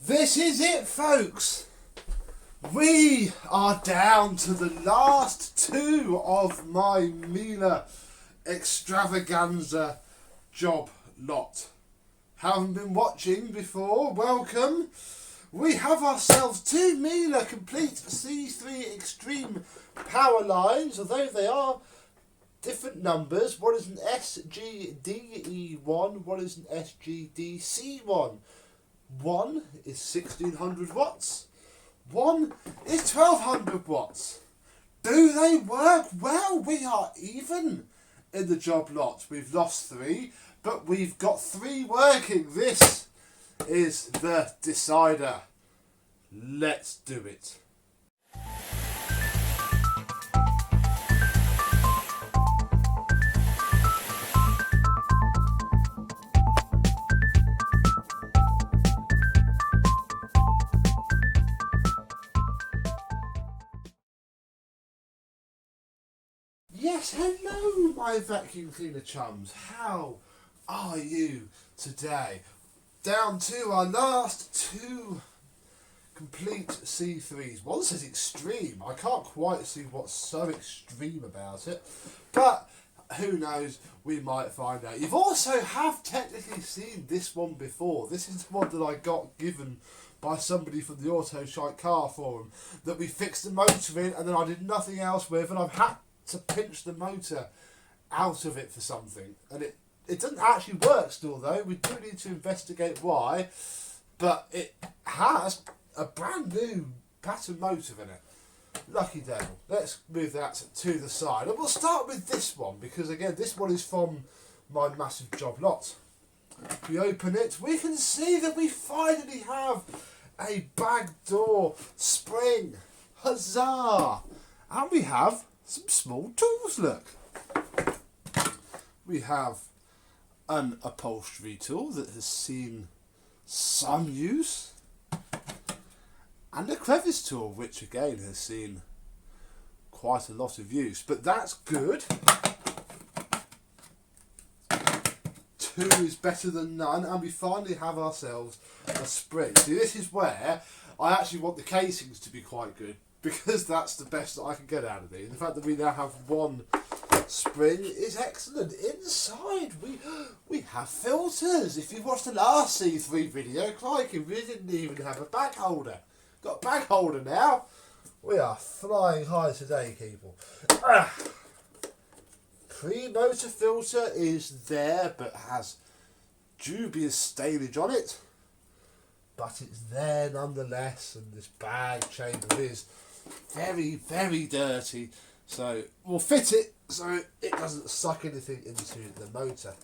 This is it, folks. We are down to the last two of my Miele extravaganza job lot. Haven't been watching before? Welcome. We have ourselves two Miele complete C3 Extreme power lines, although they are different numbers. One is an SGDE1, one is an SGDC1. One is 1600 watts, one is 1200 watts. Do they work? Well, we are even in the job lot. We've lost three, but we've got three working. This is the decider. Let's do it. Yes, hello my vacuum cleaner chums. How are you today? Down to our last two complete C3s. One says extreme. I can't quite see what's so extreme about it, but who knows, we might find out. You've also have technically seen this one before. This is the one that I got given by somebody from the Auto Shite Car Forum that we fixed the motor in and then I did nothing else with, and I've had to pinch the motor out of it for something, and it doesn't actually work still though. We do need to investigate why, but it has a brand new pattern motor in it. Lucky devil. Let's move that to the side, and we'll start with this one because again this one is from my massive job lot. If we open it, we can see that we finally have a bag door spring. Huzzah! And we have some small tools, look. We have an upholstery tool that has seen some use, and a crevice tool which again has seen quite a lot of use, but that's good. Two is better than none, and we finally have ourselves a spring. See, this is where I actually want the casings to be quite good, because that's the best that I can get out of these. The fact that we now have one spring is excellent. Inside we have filters. If you watched the last C3 video, crikey, we didn't even have a bag holder. Got a bag holder now. We are flying high today, people. Pre-motor filter is there, but has dubious stainage on it. But it's there nonetheless, and this bag chamber is very, very dirty. So we'll fit it so it doesn't suck anything into the motor.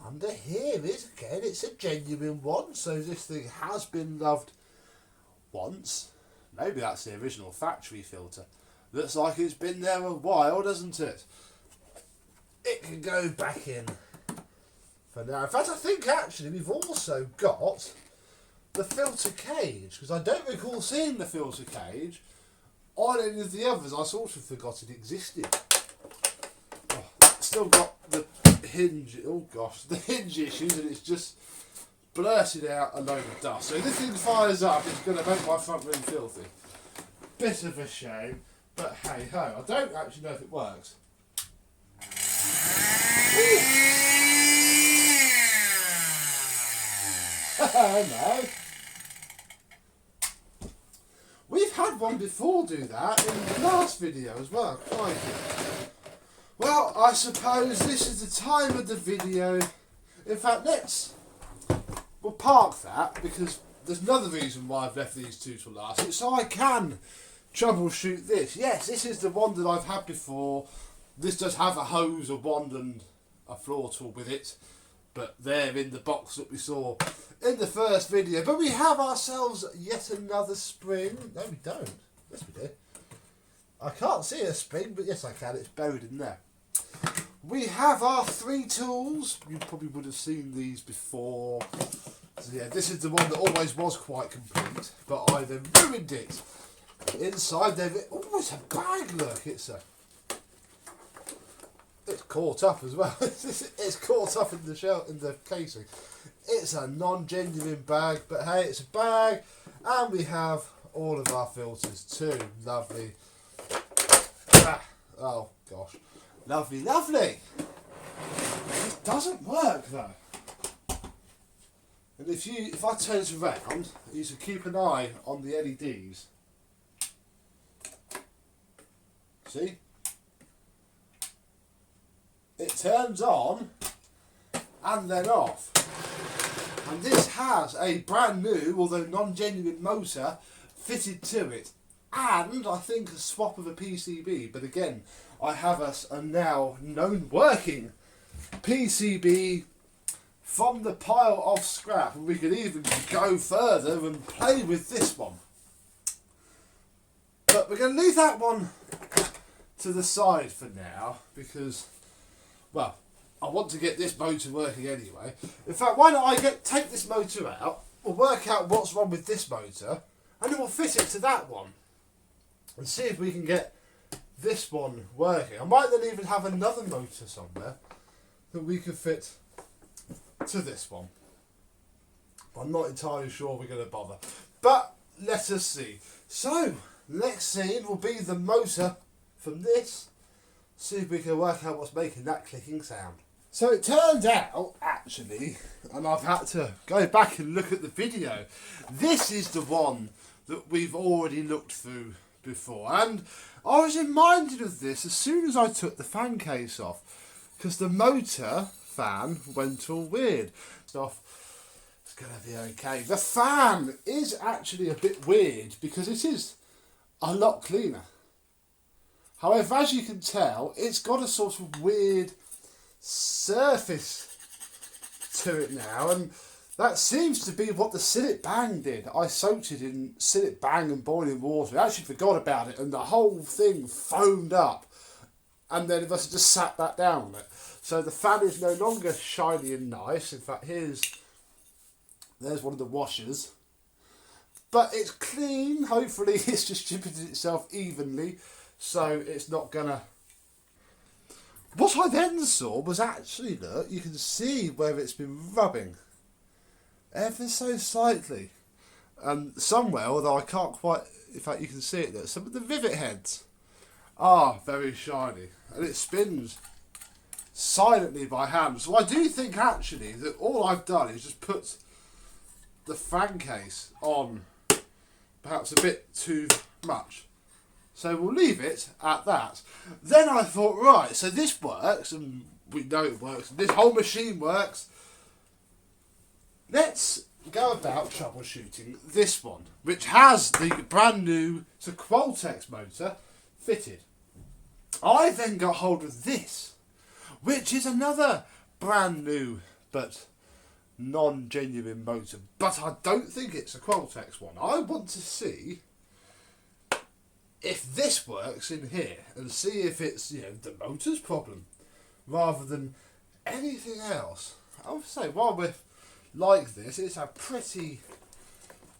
Under here is, again, it's a genuine one, so this thing has been loved once. Maybe that's the original factory filter. Looks like it's been there a while, doesn't it? It can go back in for now. In fact, I think actually we've also got the filter cage, because I don't recall seeing the filter cage on any of the others. I sort of forgot it existed. Oh, still got the hinge, oh gosh, the hinge issues, and it's just blurted out a load of dust. So if this thing fires up, it's going to make my front room filthy. Bit of a shame, but hey ho, I don't actually know if it works. No. We've had one before do that in the last video as well. Crikey. Well, I suppose this is the time of the video. In fact, we'll park that because there's another reason why I've left these two to last. It's so I can troubleshoot this. Yes, this is the one that I've had before. This does have a hose, a wand and a floor tool with it, but they're in the box that we saw in the first video. But we have ourselves yet another spring. No, we don't. Yes, we do. I can't see a spring, but yes, I can. It's buried in there. We have our three tools. You probably would have seen these before. So yeah, this is the one that always was quite complete, but I then ruined it. Inside there, oh, it's a bag. Look, it's caught up as well. It's caught up in the shell, in the casing. It's a non-genuine bag, but hey, it's a bag, and we have all of our filters too. Lovely. Oh gosh, lovely, lovely. It doesn't work though. And if I turn it around, you should keep an eye on the LEDs. See? It turns on and then off. And this has a brand new, although non-genuine motor fitted to it. And I think a swap of a PCB. But again, I have a now known working PCB from the pile of scrap. And we could even go further and play with this one. But we're going to leave that one to the side for now because, well, I want to get this motor working anyway. In fact, why don't I take this motor out, we'll work out what's wrong with this motor, and then we'll fit it to that one. And see if we can get this one working. I might then even have another motor somewhere that we could fit to this one. I'm not entirely sure we're going to bother. But let us see. So, next scene will be the motor from this. See if we can work out what's making that clicking sound. So it turned out, actually, and I've had to go back and look at the video, this is the one that we've already looked through before. And I was reminded of this as soon as I took the fan case off, because the motor fan went all weird. Stuff, it's going to be okay. The fan is actually a bit weird because it is a lot cleaner. However, as you can tell, it's got a sort of weird surface to it now, and that seems to be what the Sillet Bang did. I soaked it in Sillet Bang and boiling water. I actually forgot about it, and the whole thing foamed up, and then it must have just sat that down on it. So the fan is no longer shiny and nice. In fact, there's one of the washers, but it's clean. Hopefully it's distributed itself evenly, so it's not gonna. What I then saw was actually, look, you can see where it's been rubbing ever so slightly. And somewhere, although I can't quite, in fact you can see it there, some of the rivet heads are very shiny. And it spins silently by hand. So I do think actually that all I've done is just put the fan case on perhaps a bit too much. So we'll leave it at that. Then I thought, right, so this works, and we know it works, and this whole machine works. Let's go about troubleshooting this one, which has the brand new, it's a Qualtex motor fitted. I then got hold of this, which is another brand new but non-genuine motor, but I don't think it's a Qualtex one. I want to see if this works in here and see if it's, you know, the motor's problem rather than anything else. I would say while we're like this, it's a pretty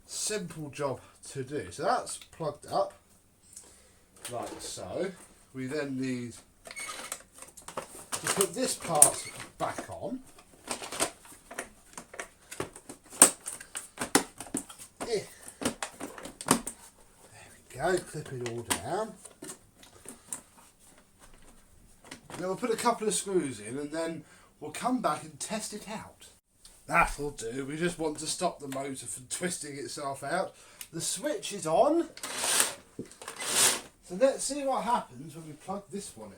simple job to do. So that's plugged up like so. We then need to put this part back on. Go, clip it all down. Then we'll put a couple of screws in and then we'll come back and test it out. That'll do. We just want to stop the motor from twisting itself out. The switch is on. So let's see what happens when we plug this one in.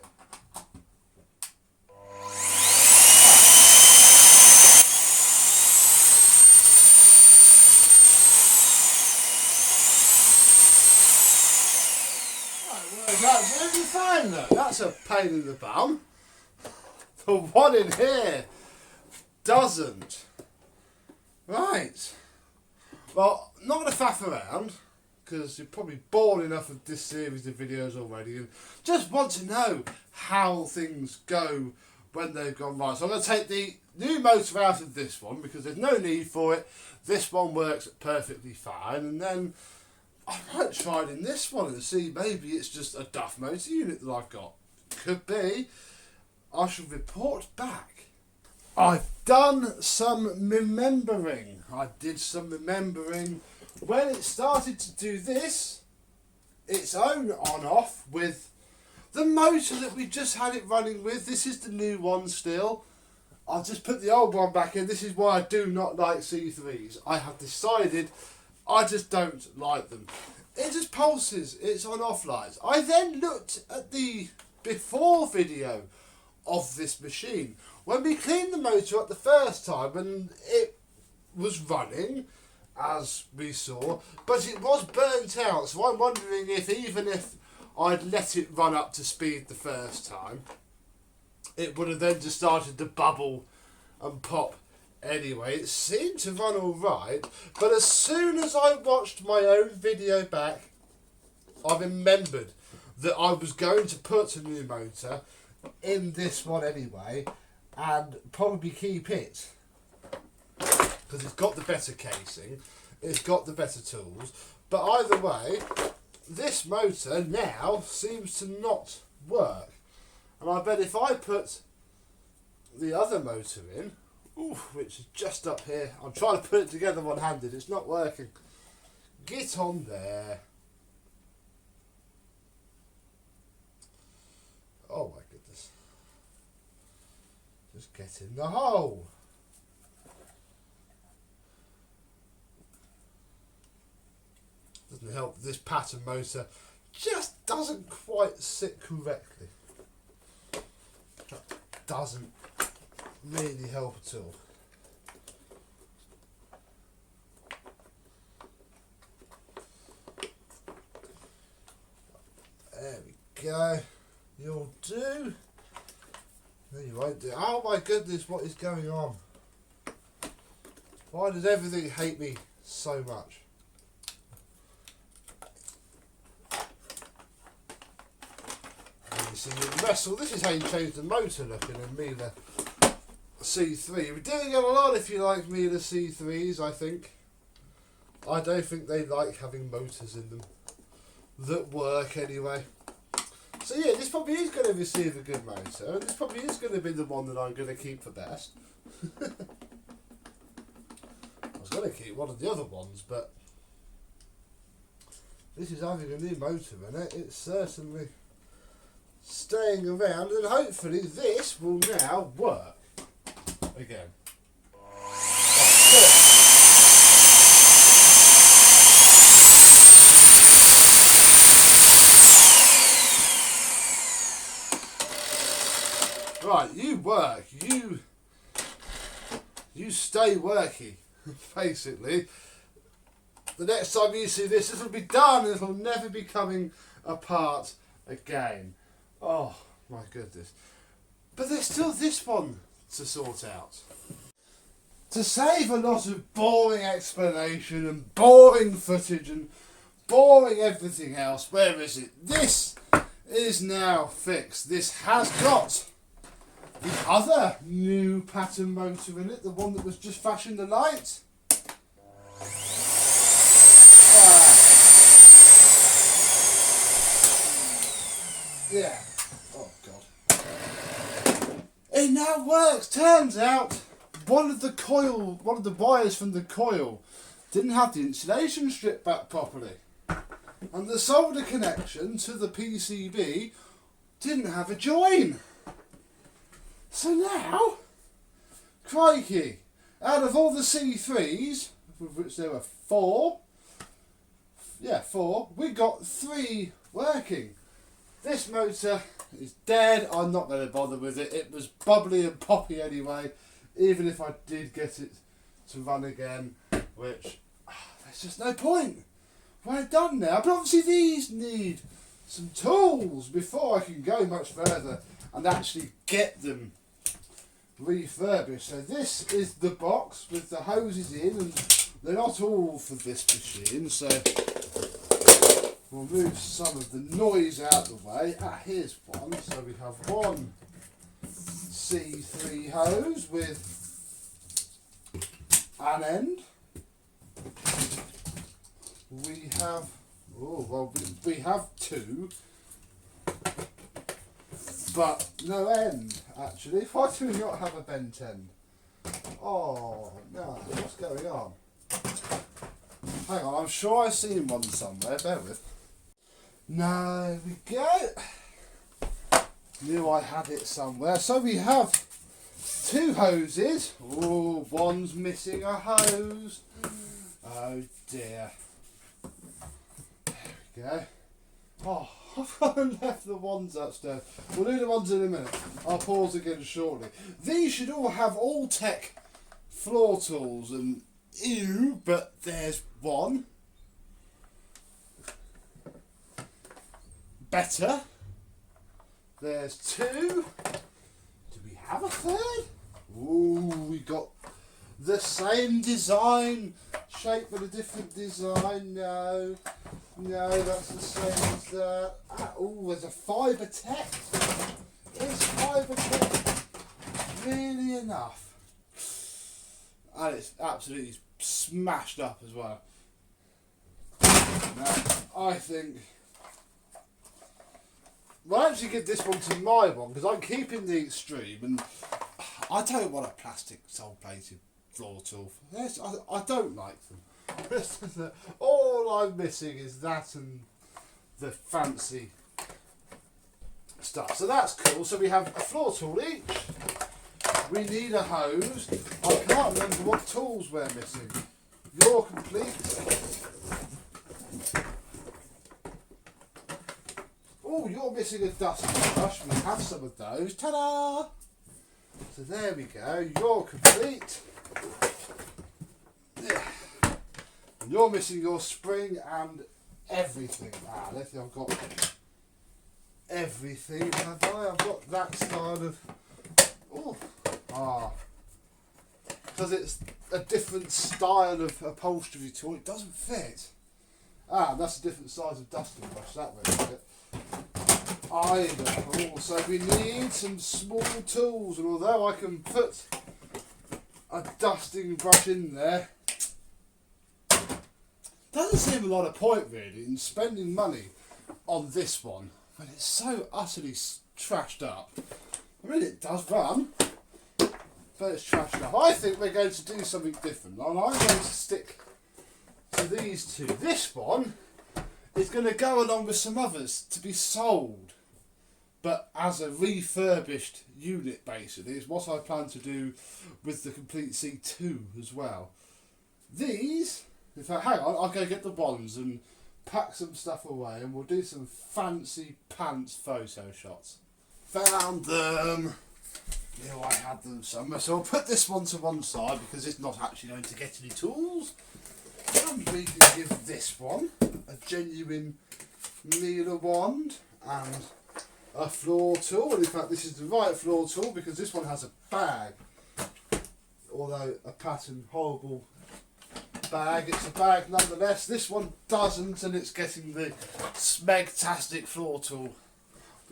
That's every fine though. That's a pain in the bum. The one in here doesn't. Right. Well, not going to faff around because you're probably bored enough of this series of videos already and just want to know how things go when they've gone right. So I'm going to take the new motor out of this one because there's no need for it. This one works perfectly fine, and then I might try it in this one and see, maybe it's just a duff motor unit that I've got. Could be. I shall report back. I've done some remembering. I did some remembering when it started to do this, its own on-off with the motor that we just had it running with. This is the new one still. I'll just put the old one back in. This is why I do not like C3s. I have decided I just don't like them. It just pulses its on-off lights. I then looked at the before video of this machine. When we cleaned the motor up the first time and it was running, as we saw, but it was burnt out. So I'm wondering if even if I'd let it run up to speed the first time, it would have then just started to bubble and pop anyway. It seemed to run alright, but as soon as I watched my own video back, I remembered that I was going to put a new motor in this one anyway, and probably keep it. Because it's got the better casing, it's got the better tools, but either way, this motor now seems to not work. And I bet if I put the other motor in, which is just up here, I'm trying to put it together one-handed, it's not working. Get on there. Oh my goodness. Just get in the hole. Doesn't help, this pattern motor just doesn't quite sit correctly. That doesn't really help at all. There we go. You'll do. No, you won't do. Oh my goodness, what is going on? Why does everything hate me so much? In the wrestle, this is how you change the motor looking in Miele C3. We're doing it a lot if you like Miele C3s, I think. I don't think they like having motors in them that work anyway. So yeah, this probably is going to receive a good motor, and this probably is going to be the one that I'm going to keep for best. I was going to keep one of the other ones, but this is having a new motor in it. It's certainly staying around, and hopefully this will now work again. Right, you work, you stay worky, basically. The next time you see this, it'll be done, it'll never be coming apart again. Oh my goodness. But there's still this one to sort out. To save a lot of boring explanation and boring footage and boring everything else, where is it? This is now fixed. This has got the other new pattern motor in it, the one that was just flashing the light. Yeah. Oh God. It now works. Turns out one of the wires from the coil didn't have the insulation strip back properly. And the solder connection to the PCB didn't have a join. So now, crikey, out of all the C3s, of which there were four, we got 3 working. This motor is dead. I'm not going to bother with it. It was bubbly and poppy anyway, even if I did get it to run again, which there's just no point. We're done now. But obviously these need some tools before I can go much further and actually get them refurbished. So this is the box with the hoses in, and they're not all for this machine, so we'll move some of the noise out of the way. Here's one. So we have one C3 hose with an end. We have, we have 2, but no end actually. Why do we not have a bent end? Oh no, what's going on? Hang on, I'm sure I've seen one somewhere, bear with. No, there we go. Knew I had it somewhere. So we have 2 hoses. Oh, one's missing a hose. Oh dear. There we go. Oh, I've left the ones upstairs. We'll do the ones in a minute. I'll pause again shortly. These should all have all-tech floor tools and ew, but there's one. Better. There's 2. Do we have a 3rd? Ooh, we got the same design, shape but a different design. No, that's the same as that. Ooh, there's a fibre tech. Is fibre tech really enough? And it's absolutely smashed up as well. Now, I think we'll actually give this one to my one because I'm keeping the extreme and I don't want a plastic sole-plated floor tool. Yes, I don't like them. All I'm missing is that and the fancy stuff. So that's cool. So we have a floor tool each. We need a hose. I can't remember what tools we're missing. You're complete. Oh, you're missing a dusting brush. We have some of those. Ta-da! So there we go. You're complete. Yeah. And you're missing your spring and everything. Let's see, I've got everything, have I? I've got that style of... because it's a different style of upholstery tool, it doesn't fit. That's a different size of dusting brush, that way, isn't it? So we need some small tools, and although I can put a dusting brush in there, doesn't seem a lot of point really in spending money on this one when it's so utterly trashed up. I mean, it does run, but it's trashed up. I think we're going to do something different, and I'm going to stick to these 2. This one is going to go along with some others to be sold, but as a refurbished unit basically is what I plan to do with the Complete C2 as well. These, in fact, hang on, I'll go get the ones and pack some stuff away and we'll do some fancy pants photo shots. Found them. Knew I had them somewhere, so I'll put this one to one side because it's not actually going to get any tools. And we can give this one a genuine Miele wand and a floor tool. In fact, this is the right floor tool because this one has a bag. Although a patterned horrible bag, it's a bag nonetheless. This one doesn't, and it's getting the smegtastic floor tool.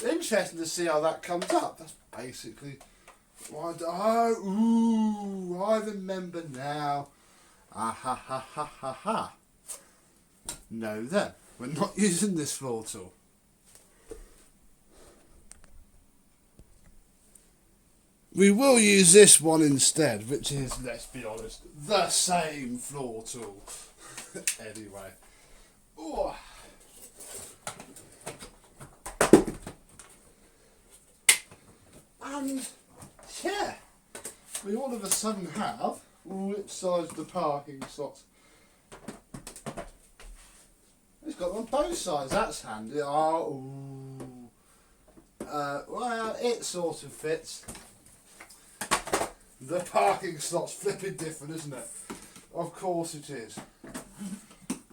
Interesting to see how that comes up. That's basically why. I remember now. Ha. No then, we're not using this floor tool. We will use this one instead, which is, let's be honest, the same floor tool. Anyway. Ooh. And, yeah, we all of a sudden have, which side's the parking slot? It's got them on both sides, that's handy. Well, it sort of fits. The parking slot's flipping different, isn't it? Of course it is.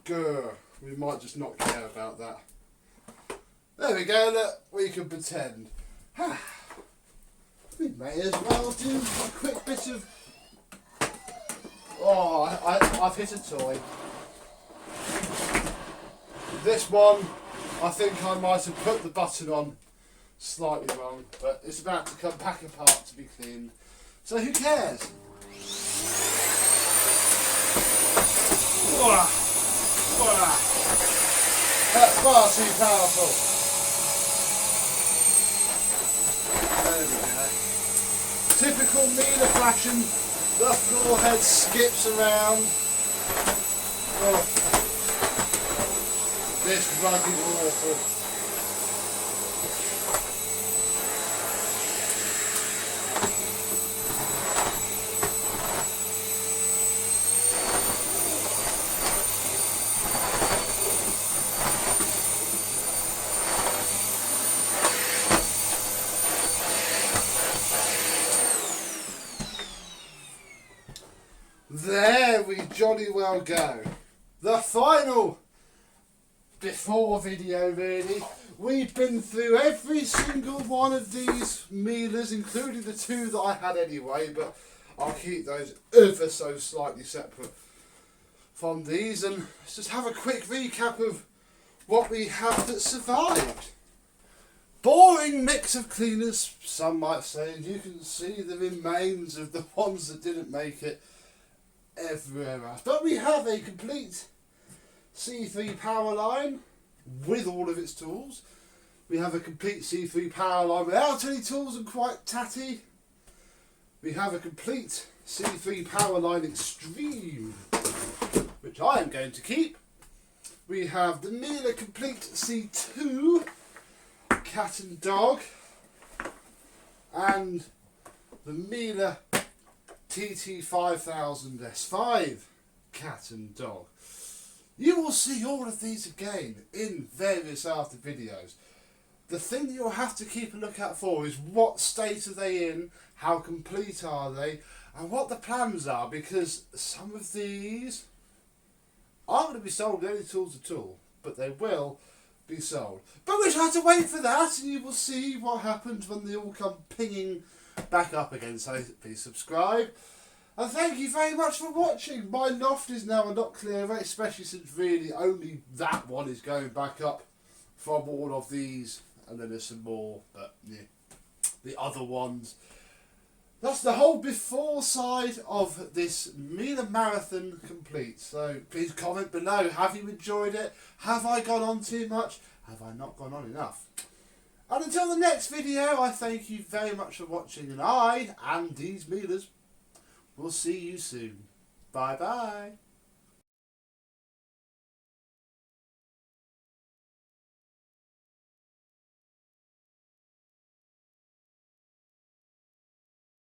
Grr, we might just not care about that. There we go, look, we can pretend. We may as well do a quick bit of... Oh, I've hit a toy. This one, I think I might have put the button on slightly wrong, but it's about to come back apart to be cleaned. So who cares? That's far too powerful. There we go. Typical Miele fashion, The floor head skips around. Oh, this rug is awful. There we jolly well go. The final before video really. We've been through every single one of these Mieles, including the two that I had anyway, but I'll keep those ever so slightly separate from these, and let's just have a quick recap of what we have that survived. Boring mix of cleaners, some might say, and you can see the remains of the ones that didn't make it everywhere else. But we have a complete C3 power line with all of its tools. We have a complete C3 power line without any tools and quite tatty. We have a complete C3 power line extreme, which I am going to keep. We have the Miele complete C2 cat and dog, and the Miele TT5000 S5 cat and dog. You will see all of these again in various after videos. The thing that you'll have to keep a lookout for is what state are they in, how complete are they, and what the plans are, because some of these aren't going to be sold with any tools at all, but they will be sold. But we shall have to wait for that, and you will see what happens when they all come pinging back up again. So please subscribe, and thank you very much for watching. My loft is now a lot clearer, especially since really only that one is going back up from all of these, and then there's some more, but yeah, the other ones. That's the whole before side of this Miele Marathon complete. So please comment below. Have you enjoyed it? Have I gone on too much? Have I not gone on enough? And until the next video, I thank you very much for watching, and I and these Mieles will see you soon. Bye bye.